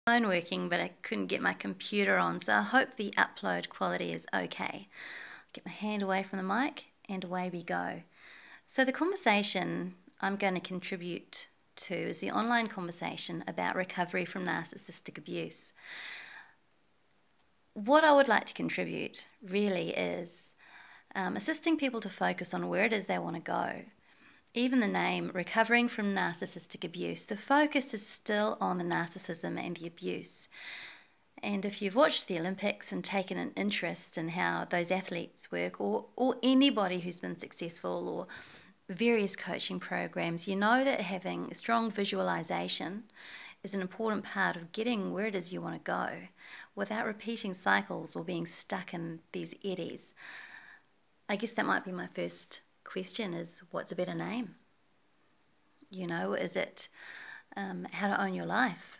phone working, but I couldn't get my computer on, so I hope the upload quality is okay. Get my hand away from the mic and away we go. So the conversation I'm going to contribute to is the online conversation about recovery from narcissistic abuse. What I would like to contribute really is assisting people to focus on where it is they want to go. Even the name, recovering from narcissistic abuse, the focus is still on the narcissism and the abuse. And if you've watched the Olympics and taken an interest in how those athletes work, or anybody who's been successful, or various coaching programs, you know that having strong visualization is an important part of getting where it is you want to go without repeating cycles or being stuck in these eddies. I guess that might be my first question, is what's a better name? You know, is it how to own your life,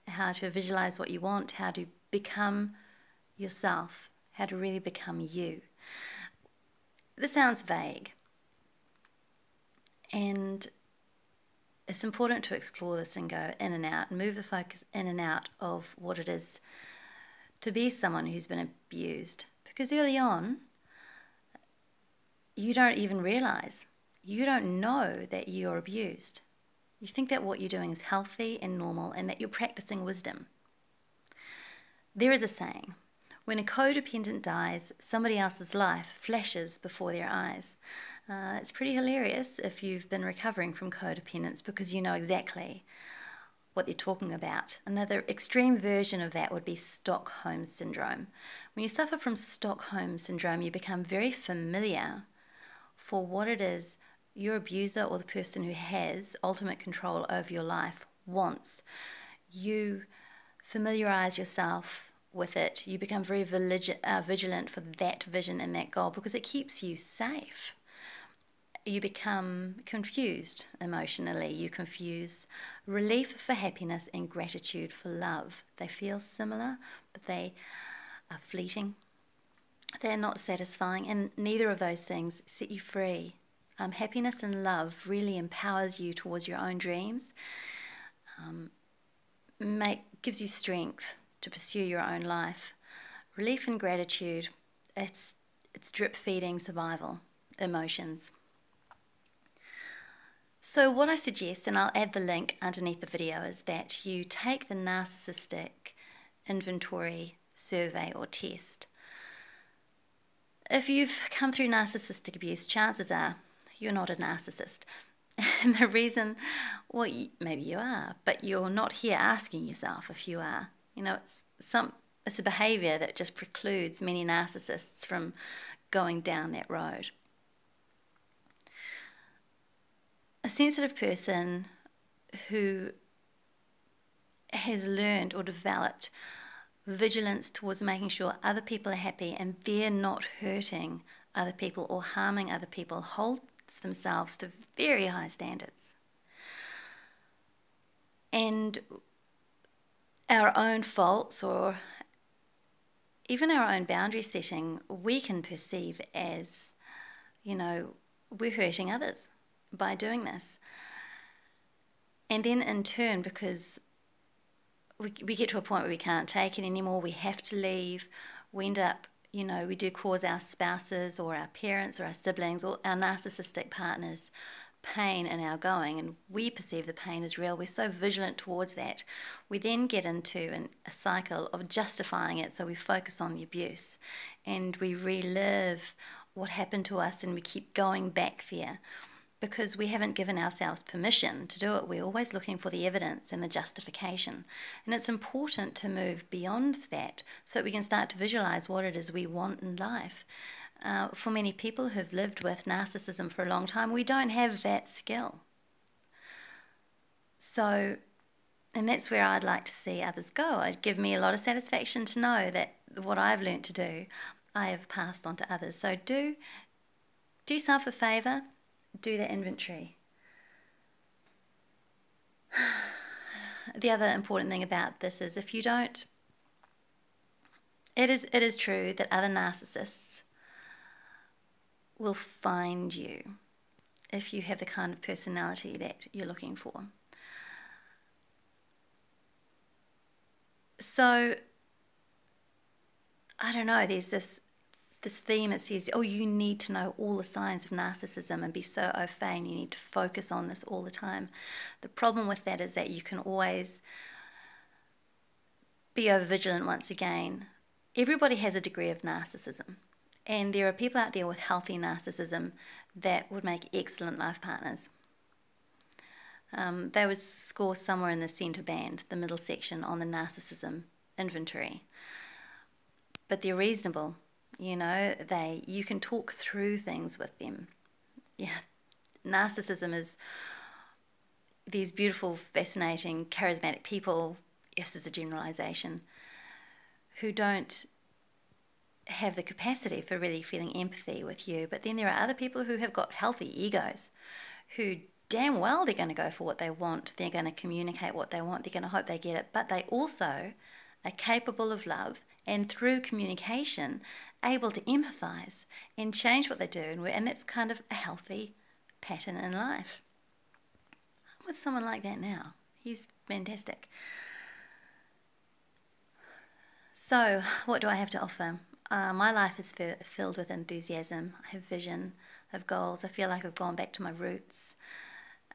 how to visualize what you want, how to become yourself, how to really become you? This sounds vague, and it's important to explore this and go in and out and move the focus in and out of what it is to be someone who's been abused, because early on you don't even realize, you don't know that you're abused. You think that what you're doing is healthy and normal and that you're practicing wisdom. There is a saying, when a codependent dies, somebody else's life flashes before their eyes. It's pretty hilarious if you've been recovering from codependence, because you know exactly what they're talking about. Another extreme version of that would be Stockholm Syndrome. When you suffer from Stockholm Syndrome, you become very familiar for what it is your abuser, or the person who has ultimate control over your life, wants. You familiarize yourself with it. You become very vigilant for that vision and that goal, because it keeps you safe. You become confused emotionally. You confuse relief for happiness and gratitude for love. They feel similar, but they are fleeting. They're not satisfying, and neither of those things set you free. Happiness and love really empowers you towards your own dreams, gives you strength to pursue your own life. Relief and gratitude, it's drip feeding survival emotions. So what I suggest, and I'll add the link underneath the video, is that you take the Narcissistic Inventory Survey or test. If you've come through narcissistic abuse, chances are you're not a narcissist. And the reason, well, maybe you are, but you're not here asking yourself if you are. You know, it's a behavior that just precludes many narcissists from going down that road. A sensitive person who has learned or developed vigilance towards making sure other people are happy and they're not hurting other people or harming other people holds themselves to very high standards. And our own faults, or even our own boundary setting, we can perceive as, you know, we're hurting others by doing this. And then in turn, because we get to a point where we can't take it anymore, we have to leave, we end up, you know, we do cause our spouses or our parents or our siblings or our narcissistic partners pain in our going, and we perceive the pain as real. We're so vigilant towards that. We then get into a cycle of justifying it, so we focus on the abuse and we relive what happened to us, and we keep going back there because we haven't given ourselves permission to do it. We're always looking for the evidence and the justification. And it's important to move beyond that so that we can start to visualize what it is we want in life. For many people who've lived with narcissism for a long time, we don't have that skill. So, and that's where I'd like to see others go. It'd give me a lot of satisfaction to know that what I've learnt to do, I have passed on to others. So do yourself a favour. Do the inventory. The other important thing about this is, if you don't, it is true that other narcissists will find you if you have the kind of personality that you're looking for. So, I don't know, there's this theme that says, oh, you need to know all the signs of narcissism and be so au fait, and you need to focus on this all the time. The problem with that is that you can always be over vigilant once again. Everybody has a degree of narcissism, and there are people out there with healthy narcissism that would make excellent life partners. They would score somewhere in the centre band, the middle section on the narcissism inventory. But they're reasonable, you know, you can talk through things with them. Yeah, narcissism is these beautiful, fascinating, charismatic people, yes, it's a generalization, who don't have the capacity for really feeling empathy with you. But then there are other people who have got healthy egos, who damn well they're going to go for what they want, they're going to communicate what they want, they're going to hope they get it, but they also are capable of love, and through communication able to empathize and change what they do, and that's kind of a healthy pattern in life. I'm with someone like that now. He's fantastic. So what do I have to offer? My life is filled with enthusiasm. I have vision, I have goals. I feel like I've gone back to my roots.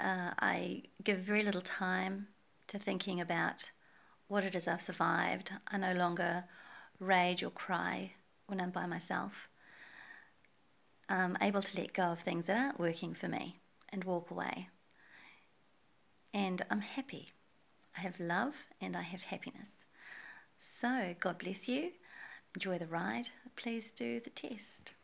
I give very little time to thinking about what it is I've survived. I no longer rage or cry when I'm by myself. I'm able to let go of things that aren't working for me and walk away. And I'm happy. I have love and I have happiness. So God bless you. Enjoy the ride. Please do the test.